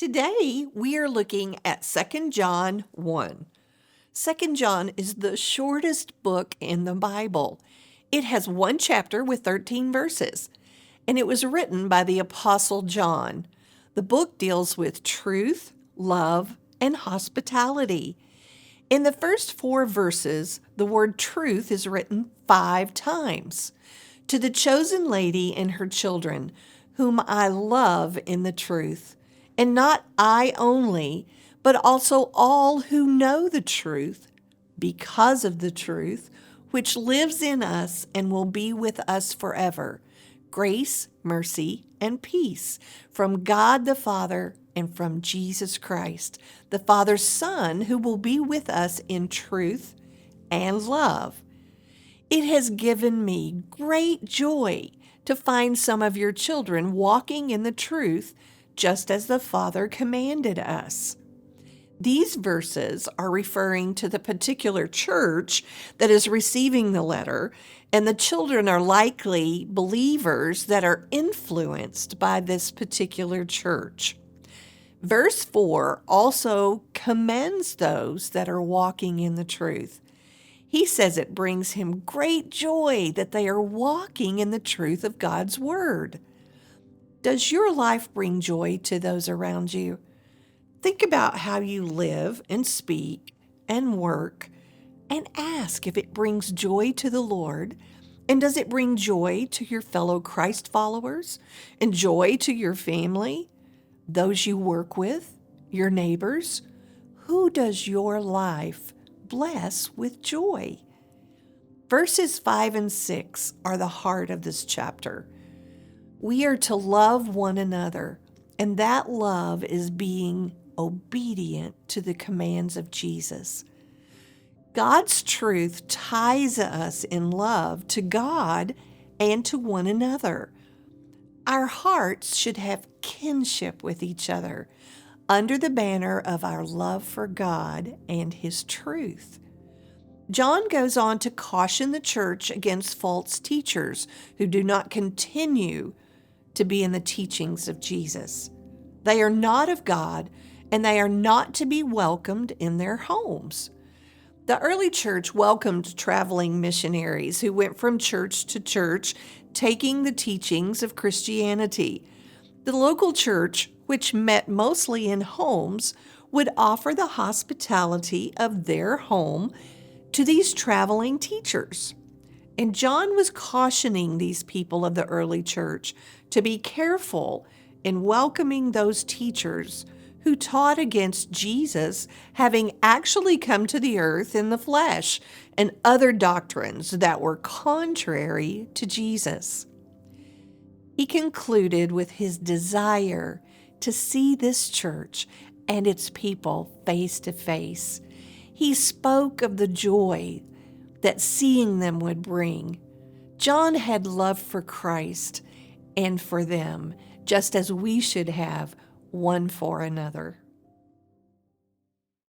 Today, we are looking at 2 John 1. 2 John is the shortest book in the Bible. It has one chapter with 13 verses, and it was written by the Apostle John. The book deals with truth, love, and hospitality. In the first 4 verses, the word truth is written 5 times. To the chosen lady and her children, whom I love in the truth, and not I only, but also all who know the truth, because of the truth, which lives in us and will be with us forever. Grace, mercy, and peace from God the Father and from Jesus Christ, the Father's Son, who will be with us in truth and love. It has given me great joy to find some of your children walking in the truth, just as the Father commanded us. These verses are referring to the particular church that is receiving the letter, and the children are likely believers that are influenced by this particular church. Verse 4 also commends those that are walking in the truth. He says it brings him great joy that they are walking in the truth of God's word. Does your life bring joy to those around you? Think about how you live and speak and work, and ask if it brings joy to the Lord. And does it bring joy to your fellow Christ followers and joy to your family, those you work with, your neighbors? Who does your life bless with joy? Verses 5 and 6 are the heart of this chapter. We are to love one another, and that love is being obedient to the commands of Jesus. God's truth ties us in love to God and to one another. Our hearts should have kinship with each other under the banner of our love for God and His truth. John goes on to caution the church against false teachers who do not continue to be in the teachings of Jesus. They are not of God, and they are not to be welcomed in their homes. The early church welcomed traveling missionaries who went from church to church, taking the teachings of Christianity. The local church, which met mostly in homes, would offer the hospitality of their home to these traveling teachers. And John was cautioning these people of the early church to be careful in welcoming those teachers who taught against Jesus having actually come to the earth in the flesh and other doctrines that were contrary to Jesus. He concluded with his desire to see this church and its people face to face. He spoke of the joy that seeing them would bring. John had love for Christ and for them, just as we should have one for another.